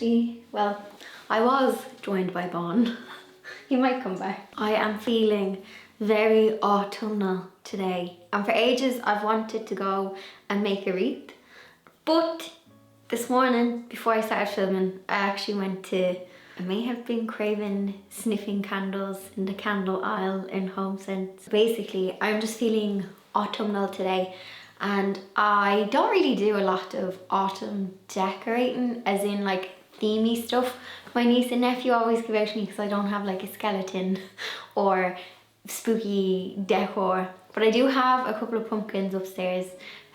I was joined by Bon. He might come back. I am feeling very autumnal today. And for ages I've wanted to go and make a wreath. But this morning, before I started filming, I actually I may have been craving sniffing candles in the candle aisle in HomeSense. Basically, I'm just feeling autumnal today. And I don't really do a lot of autumn decorating, as in like themey stuff. My niece and nephew always give out to me because I don't have like a skeleton or spooky decor. But I do have a couple of pumpkins upstairs.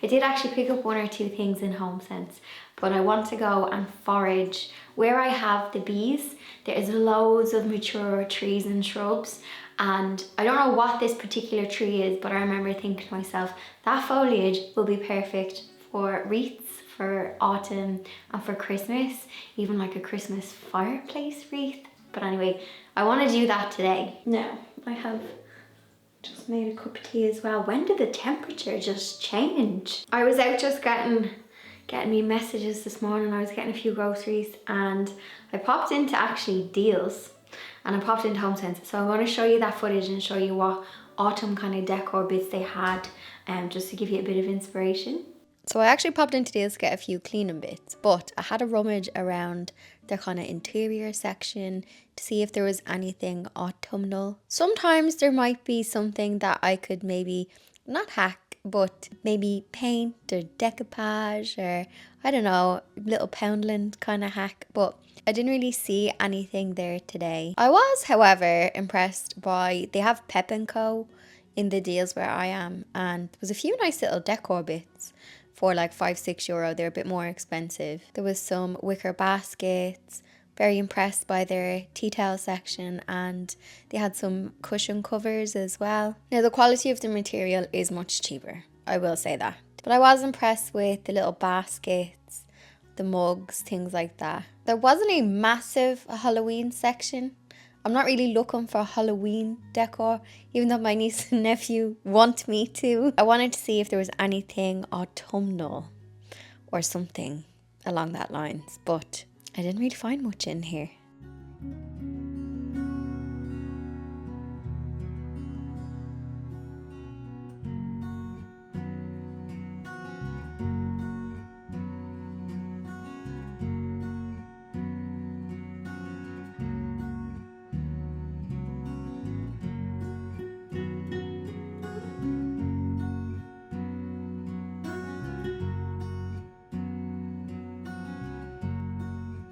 I did actually pick up one or two things in HomeSense, but I want to go and forage. Where I have the bees, there is loads of mature trees and shrubs, and I don't know what this particular tree is, but I remember thinking to myself, that foliage will be perfect for wreaths, for autumn and for Christmas, even like a Christmas fireplace wreath. But anyway, I want to do that today. Now, I have just made a cup of tea as well. When did the temperature just change? I was out just getting me messages this morning. I was getting a few groceries and I popped into actually Deals and I popped into HomeSense. So I'm going to show you that footage and show you what autumn kind of decor bits they had, just to give you a bit of inspiration. So I actually popped into Deals to get a few cleaning bits, but I had a rummage around their kind of interior section to see if there was anything autumnal. Sometimes there might be something that I could maybe not hack, but maybe paint or decoupage or I don't know, little Poundland kind of hack, but I didn't really see anything there today. I was, however, impressed by, they have Pep & Co in the Deals where I am, and there was a few nice little decor bits for like €5-6. They're a bit more expensive. There was some wicker baskets. Very impressed by their tea towel section, and they had some cushion covers as well. Now the quality of the material is much cheaper, I will say that. But I was impressed with the little baskets, the mugs, things like that. There wasn't a massive Halloween section. I'm not really looking for Halloween decor, even though my niece and nephew want me to. I wanted to see if there was anything autumnal or something along that lines, but I didn't really find much in here.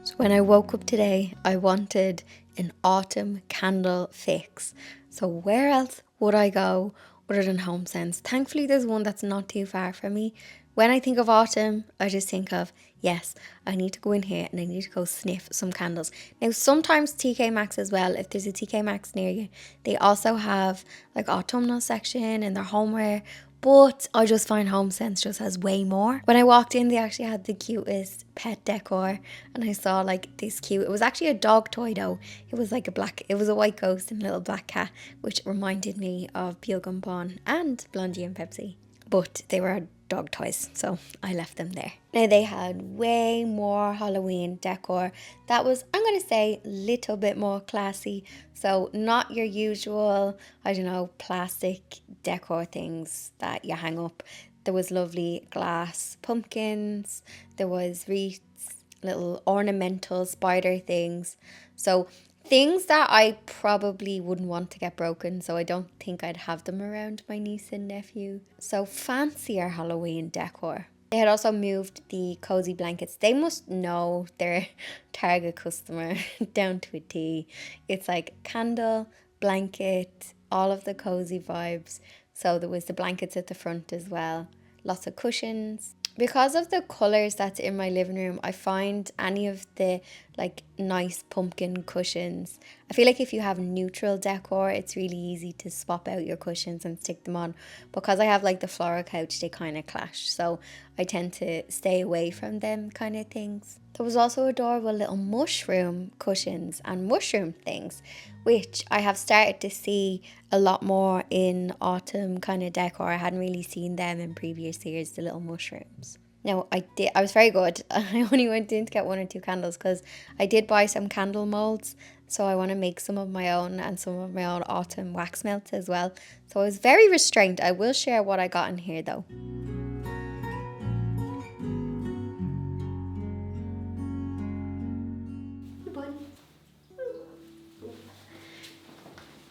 So when I woke up today, I wanted an autumn candle fix. So where else would I go other than HomeSense? Thankfully, there's one that's not too far from me. When I think of autumn, I just think of, yes, I need to go in here and I need to go sniff some candles. Now, sometimes TK Maxx as well, if there's a TK Maxx near you, they also have like autumnal section in their homeware. But I just find HomeSense just has way more. When I walked in, they actually had the cutest pet decor, and I saw like this cute, it was actually a dog toy though. It was like it was a white ghost and a little black cat, which reminded me of Peel and Bon and Blondie and Pepsi. But they were dog toys, so I left them there. Now they had way more Halloween decor that was, I'm going to say, a little bit more classy. So not your usual, I don't know, plastic decor things that you hang up. There was lovely glass pumpkins, there was wreaths, little ornamental spider things. So things that I probably wouldn't want to get broken, so I don't think I'd have them around my niece and nephew. So fancier Halloween decor. They had also moved the cozy blankets. They must know their target customer down to a T. It's like candle, blanket, all of the cozy vibes. So there was the blankets at the front as well. Lots of cushions. Because of the colours that's in my living room, I find any of the like nice pumpkin cushions, I feel like if you have neutral decor, it's really easy to swap out your cushions and stick them on. Because I have like the floral couch, they kind of clash, so I tend to stay away from them kind of things. There was also adorable little mushroom cushions and mushroom things, which I have started to see a lot more in autumn kind of decor. I hadn't really seen them in previous years, the little mushrooms. No, I was very good. I only went in to get 1 or 2 candles because I did buy some candle molds. So I want to make some of my own and some of my own autumn wax melts as well. So I was very restrained. I will share what I got in here though.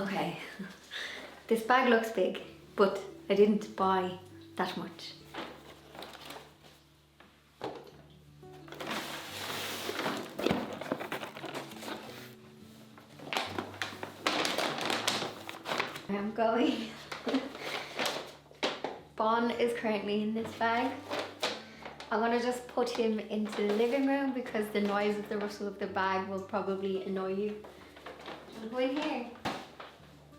Okay, this bag looks big, but I didn't buy that much. I am going. Bon is currently in this bag. I'm gonna just put him into the living room because the noise of the rustle of the bag will probably annoy you. I'll go in here.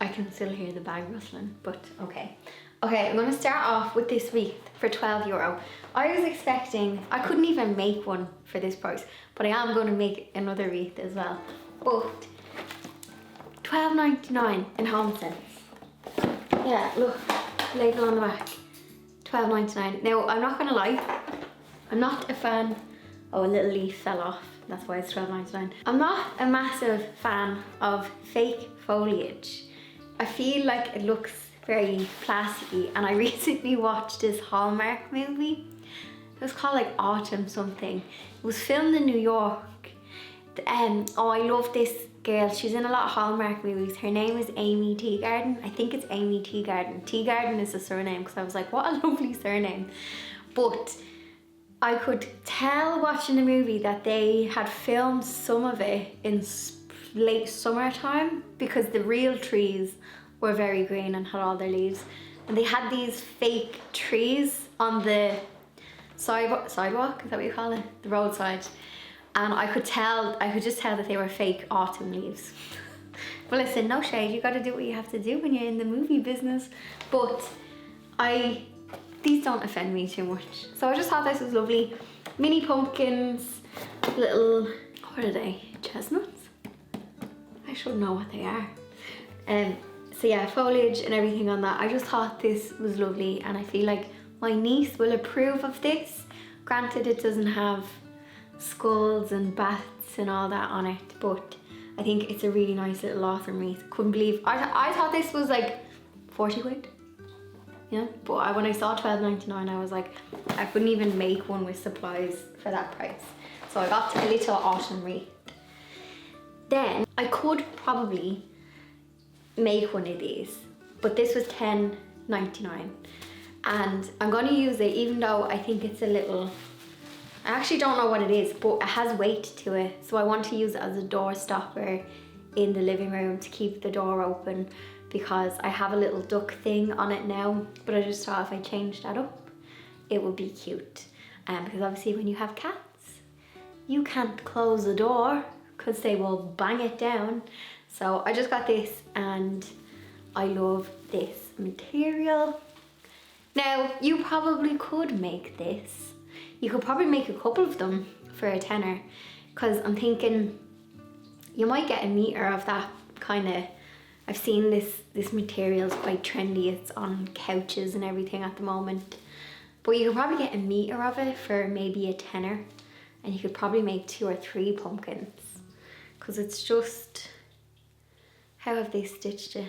I can still hear the bag rustling, but okay. Okay, I'm gonna start off with this wreath for €12. I was expecting, I couldn't even make one for this price, but I am gonna make another wreath as well. But $12.99 in HomeSense. Yeah, look, label on the back, $12.99. Now, I'm not gonna lie, I'm not a fan. Oh, a little leaf fell off, that's why it's $12.99. I'm not a massive fan of fake foliage. I feel like it looks very plasticky, and I recently watched this Hallmark movie. It was called like Autumn something. It was filmed in New York. Oh, I love this girl. She's in a lot of Hallmark movies. Her name is Amy Teagarden. I think it's Amy Teagarden. Teagarden is the surname, because I was like, what a lovely surname. But I could tell watching the movie that they had filmed some of it in late summertime because the real trees were very green and had all their leaves. And they had these fake trees on the sidewalk, is that what you call it? The roadside. And I could just tell that they were fake autumn leaves. But listen, no shade, you gotta do what you have to do when you're in the movie business. But these don't offend me too much. So I just thought this was lovely. Mini pumpkins, little, what are they? Chestnuts? I should know what they are. So yeah, foliage and everything on that. I just thought this was lovely, and I feel like my niece will approve of this. Granted, it doesn't have skulls and bats and all that on it, but I think it's a really nice little autumn wreath. Couldn't believe, I thought this was like 40 quid. Yeah, but when I saw $12.99, I was like, I couldn't even make one with supplies for that price. So I got a little autumn wreath. Then I could probably make one of these, but this was $10.99, and I'm going to use it even though I think it's a little, I actually don't know what it is, but it has weight to it, so I want to use it as a door stopper in the living room to keep the door open, because I have a little duck thing on it now, but I just thought if I changed that up it would be cute. Because obviously when you have cats you can't close the door because they will bang it down. So I just got this, and I love this material. Now, you probably could make this. You could probably make a couple of them for a tenner, because I'm thinking you might get a meter of that kind of, I've seen this material is quite trendy. It's on couches and everything at the moment. But you could probably get a meter of it for maybe a tenner, and you could probably make 2 or 3 pumpkins, because it's just, how have they stitched it?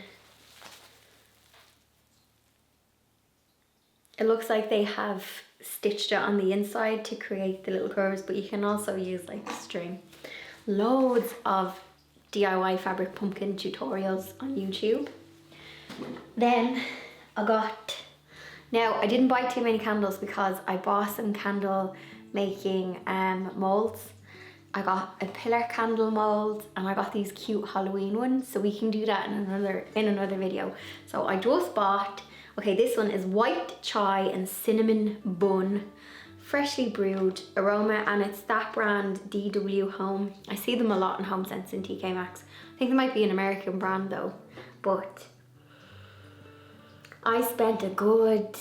It looks like they have stitched it on the inside to create the little curves, but you can also use like string. Loads of DIY fabric pumpkin tutorials on YouTube. Then now I didn't buy too many candles because I bought some candle making molds. I got a pillar candle mold, and I got these cute Halloween ones, so we can do that in another video. So I just bought, okay, this one is white chai and cinnamon bun, freshly brewed aroma, and it's that brand DW Home. I see them a lot in HomeSense and TK Maxx. I think it might be an American brand though, but I spent a good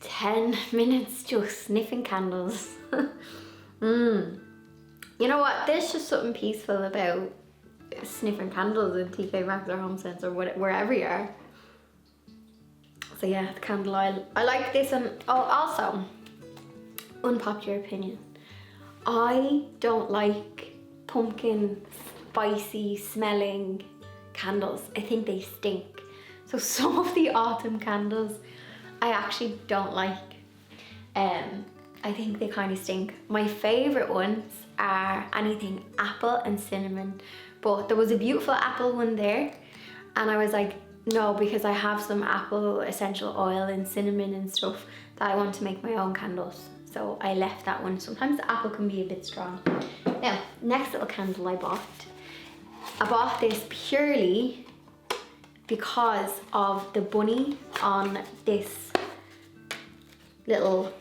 10 minutes just sniffing candles. You know what, there's just something peaceful about sniffing candles in TK Maxx or HomeSense or wherever you are. So yeah, the candle oil. I like this one. Oh, also, unpopular opinion. I don't like pumpkin, spicy smelling candles. I think they stink. So some of the autumn candles I actually don't like. I think they kind of stink. My favorite ones are anything apple and cinnamon, but there was a beautiful apple one there and I was like, no, because I have some apple essential oil and cinnamon and stuff that I want to make my own candles. So I left that one. Sometimes the apple can be a bit strong. Now, next little candle I bought this purely because of the bunny on this little,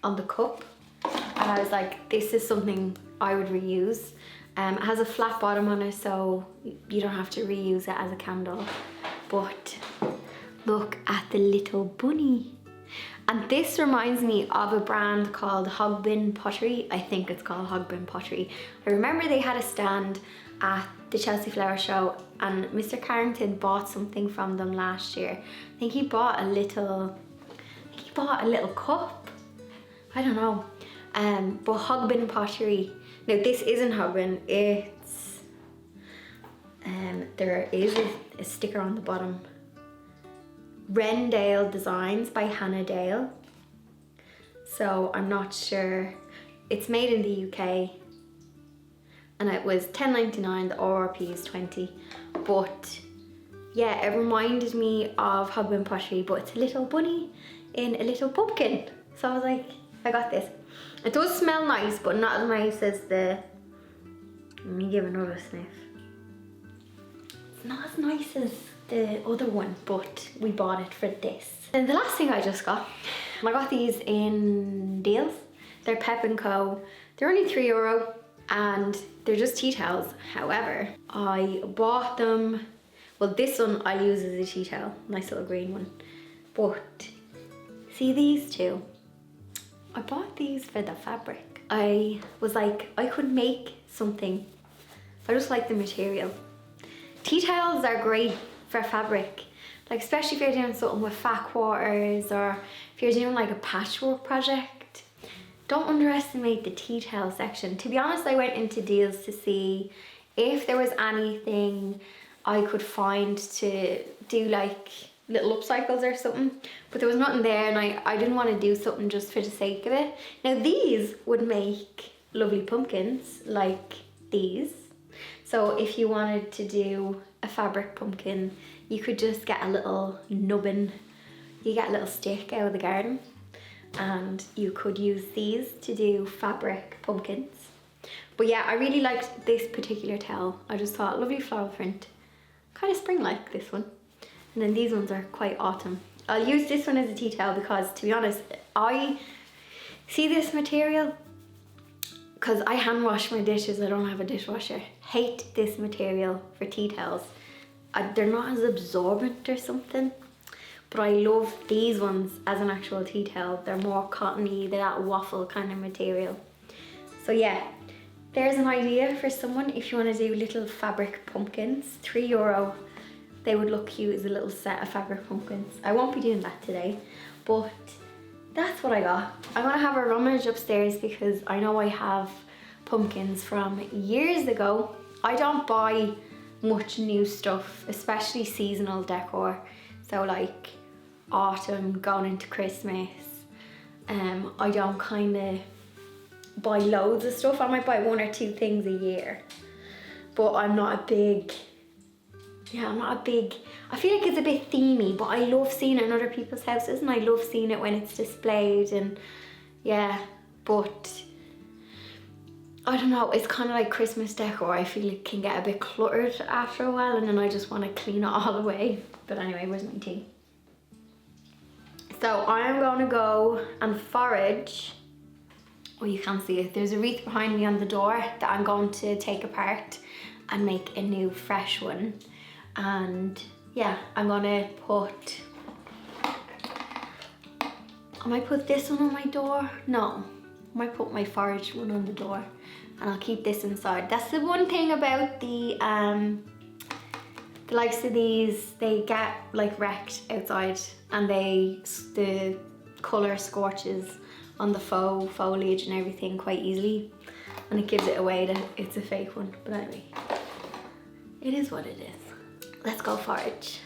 on the cup. And I was like, this is something I would reuse. It has a flat bottom on it, so you don't have to reuse it as a candle. But look at the little bunny. And this reminds me of a brand called Hogbin Pottery. I think it's called Hogbin Pottery. I remember they had a stand at the Chelsea Flower Show and Mr. Carrington bought something from them last year. I think he bought a little cup. I don't know. But Hogbin Pottery. Now this isn't Hogbin, it's there is a sticker on the bottom. Rendale Designs by Hannah Dale. So I'm not sure. It's made in the UK and it was $10.99, the RRP is $20. But yeah, it reminded me of Hogbin Pottery, but it's a little bunny in a little pumpkin. So I was like, I got this. It does smell nice, but not as nice as the, let me give another sniff. It's not as nice as the other one, but we bought it for this. And the last thing I just got, and I got these in deals. They're Pep & Co. They're only €3 and they're just tea towels. However, I bought them, well this one I use as a tea towel, nice little green one. But see these two? I bought these for the fabric. I was like, I could make something. I just like the material. Tea towels are great for fabric, like especially if you're doing something with fat quarters or if you're doing like a patchwork project. Don't underestimate the tea towel section. To be honest, I went into deals to see if there was anything I could find to do like little upcycles or something, but there was nothing there and I didn't want to do something just for the sake of it. Now these would make lovely pumpkins like these. So if you wanted to do a fabric pumpkin, you could just get a little nubbin. You get a little stick out of the garden and you could use these to do fabric pumpkins. But yeah, I really liked this particular towel. I just thought lovely floral print, kind of spring-like, this one. And then these ones are quite autumn. I'll use this one as a tea towel because, to be honest, I see this material because I hand wash my dishes. I don't have a dishwasher. Hate this material for tea towels. They're not as absorbent or something, but I love these ones as an actual tea towel. They're more cottony, they're that waffle kind of material. So yeah, there's an idea for someone if you want to do little fabric pumpkins. €3. They would look cute as a little set of fabric pumpkins. I won't be doing that today, but that's what I got. I'm gonna have a rummage upstairs because I know I have pumpkins from years ago. I don't buy much new stuff, especially seasonal decor. So like autumn going into Christmas. I don't kind of buy loads of stuff. I might buy 1 or 2 things a year, but I'm not a big, I feel like it's a bit themey, but I love seeing it in other people's houses and I love seeing it when it's displayed and yeah, but I don't know, it's kind of like Christmas decor. I feel it can get a bit cluttered after a while and then I just want to clean it all away. But anyway, where's my tea? So I am going to go and forage. Oh, you can't see it. There's a wreath behind me on the door that I'm going to take apart and make a new fresh one. And yeah, I'm gonna put, I might put this one on my door. No, I might put my foraged one on the door and I'll keep this inside. That's the one thing about the likes of these, they get like wrecked outside and the colour scorches on the faux foliage and everything quite easily, and it gives it away that it's a fake one. But anyway, it is what it is. Let's go forage.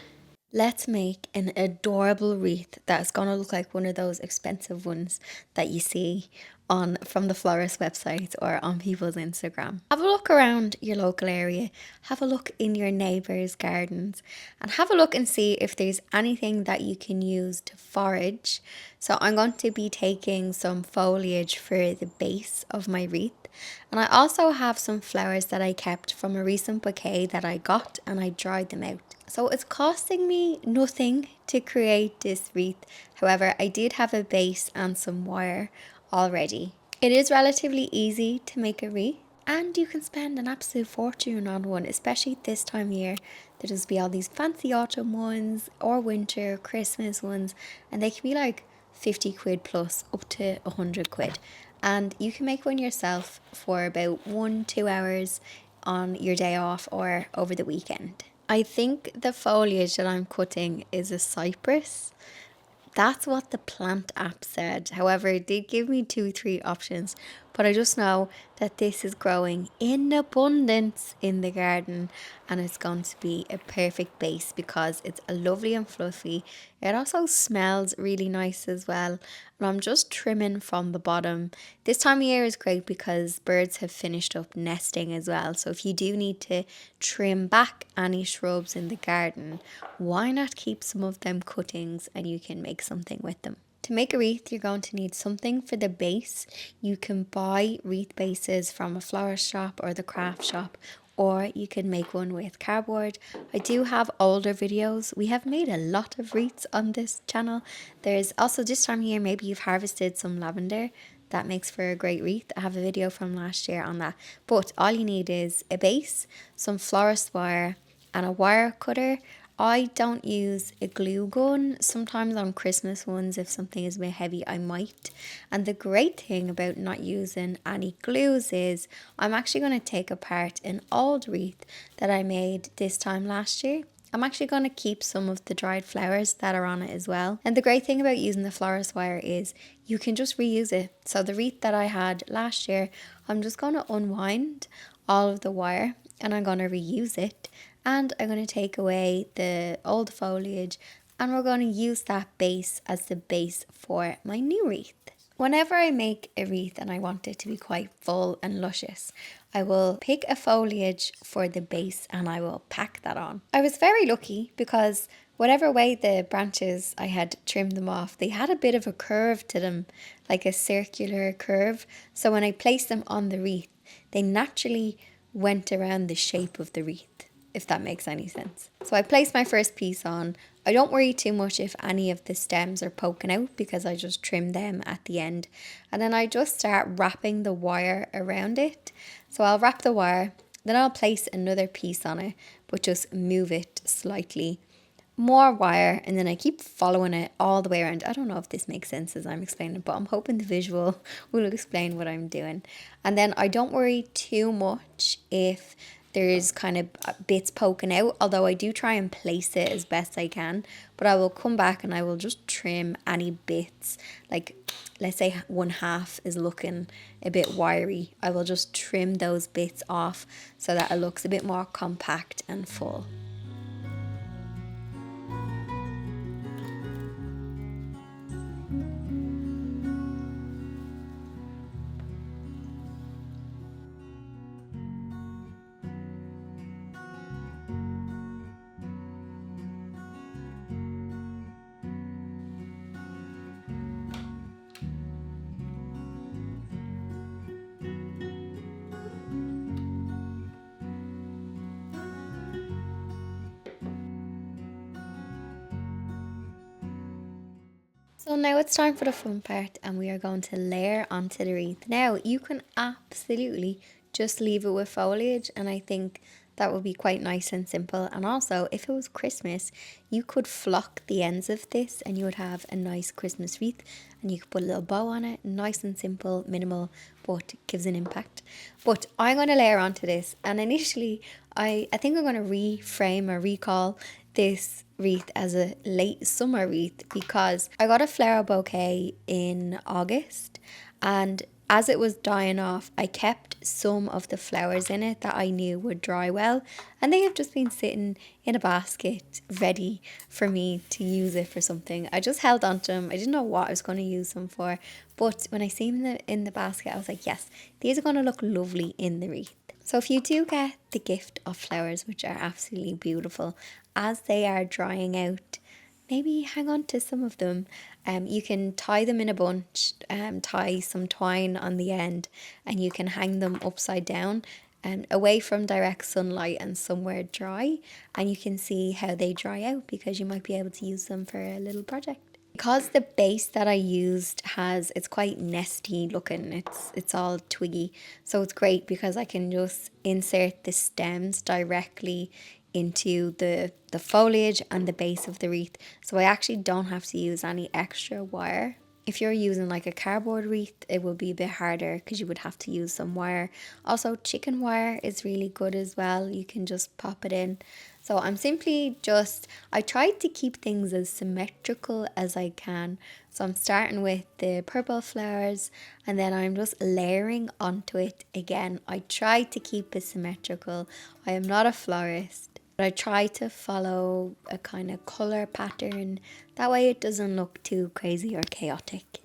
Let's make an adorable wreath that's gonna look like one of those expensive ones that you see on from the florist websites or on people's Instagram. Have a look around your local area, have a look in your neighbours' gardens, and have a look and see if there's anything that you can use to forage. So I'm going to be taking some foliage for the base of my wreath. And I also have some flowers that I kept from a recent bouquet that I got, and I dried them out. So it's costing me nothing to create this wreath. However, I did have a base and some wire already. It is relatively easy to make a wreath, and you can spend an absolute fortune on one, especially this time of year. There'll just be all these fancy autumn ones or winter, Christmas ones, and they can be like 50 quid plus up to 100 quid. And you can make one yourself for about 1-2 hours on your day off or over the weekend. I think the foliage that I'm cutting is a cypress. That's what the plant app said. However, it did give me 2-3 options, but I just know that this is growing in abundance in the garden, and it's going to be a perfect base because it's lovely and fluffy. It also smells really nice as well. And I'm just trimming from the bottom. This time of year is great because birds have finished up nesting as well. So if you do need to trim back any shrubs in the garden, why not keep some of them cuttings and you can make something with them. To make a wreath, you're going to need something for the base. You can buy wreath bases from a florist shop or the craft shop, or you can make one with cardboard. I do have older videos. We have made a lot of wreaths on this channel. There's also this time of year, maybe you've harvested some lavender. That makes for a great wreath. I have a video from last year on that. But all you need is a base, some florist wire, and a wire cutter. I don't use a glue gun. Sometimes on Christmas ones, if something is a bit heavy, I might. And the great thing about not using any glues is I'm actually going to take apart an old wreath that I made this time last year. I'm actually going to keep some of the dried flowers that are on it as well. And the great thing about using the florist wire is you can just reuse it. So the wreath that I had last year, I'm just going to unwind all of the wire and I'm going to reuse it. And I'm going to take away the old foliage and we're going to use that base as the base for my new wreath. Whenever I make a wreath and I want it to be quite full and luscious, I will pick a foliage for the base and I will pack that on. I was very lucky because whatever way the branches I had trimmed them off, they had a bit of a curve to them, like a circular curve. So when I placed them on the wreath, they naturally went around the shape of the wreath, if that makes any sense. So I placed my first piece on. I don't worry too much if any of the stems are poking out because I just trim them at the end. And then I just start wrapping the wire around it. So I'll wrap the wire, then I'll place another piece on it, but just move it slightly. More wire, and then I keep following it all the way around. I don't know if this makes sense as I'm explaining, but I'm hoping the visual will explain what I'm doing. And then I don't worry too much if there's kind of bits poking out, although I do try and place it as best I can, but I will come back and I will just trim any bits, like let's say one half is looking a bit wiry, I will just trim those bits off so that it looks a bit more compact and full. So now it's time for the fun part and we are going to layer onto the wreath. Now you can absolutely just leave it with foliage and I think that would be quite nice and simple. And also if it was Christmas, you could flock the ends of this and you would have a nice Christmas wreath and you could put a little bow on it, nice and simple, minimal, but gives an impact. But I'm going to layer onto this and initially I think I'm going to reframe or recall this wreath as a late summer wreath because I got a flower bouquet in August, and as it was dying off, I kept some of the flowers in it that I knew would dry well, and they have just been sitting in a basket ready for me to use it for something. I just held on to them. I didn't know what I was going to use them for, but when I seen them in the basket, I was like, yes, these are going to look lovely in the wreath. So if you do get the gift of flowers, which are absolutely beautiful, as they are drying out, maybe hang on to some of them. You can tie them in a bunch, tie some twine on the end, and you can hang them upside down away from direct sunlight and somewhere dry, and you can see how they dry out because you might be able to use them for a little project. Because the base that I used it's quite nesty looking, it's all twiggy, so it's great because I can just insert the stems directly into the foliage and the base of the wreath, so I actually don't have to use any extra wire. If you're using like a cardboard wreath, it will be a bit harder because you would have to use some wire. Also, chicken wire is really good as well. You can just pop it in. So I tried to keep things as symmetrical as I can. So I'm starting with the purple flowers and then I'm just layering onto it again. I tried to keep it symmetrical. I am not a florist, but I try to follow a kind of colour pattern. That way it doesn't look too crazy or chaotic.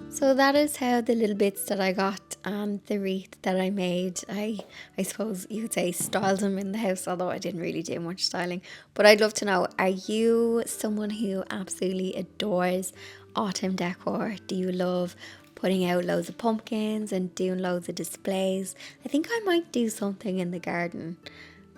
So that is how the little bits that I got and the wreath that I made, I suppose you could say styled them in the house, although I didn't really do much styling. But I'd love to know, are you someone who absolutely adores autumn decor? Do you love putting out loads of pumpkins and doing loads of displays? I think I might do something in the garden,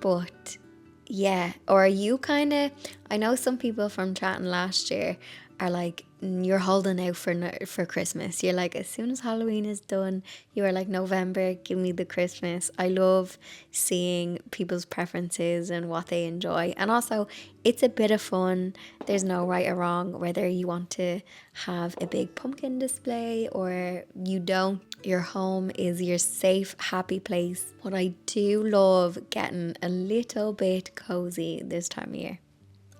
but yeah. Or are you kind of, I know some people from chatting last year are like, you're holding out for Christmas. You're like, as soon as Halloween is done, you are like, November, give me the Christmas. I love seeing people's preferences and what they enjoy. And also, it's a bit of fun. There's no right or wrong, whether you want to have a big pumpkin display or you don't. Your home is your safe, happy place. But I do love getting a little bit cozy this time of year.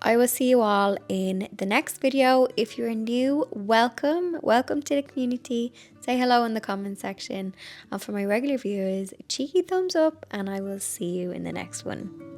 I will see you all in the next video. If you're new, welcome to the community. Say hello in the comment section. And for my regular viewers, cheeky thumbs up, and I will see you in the next one.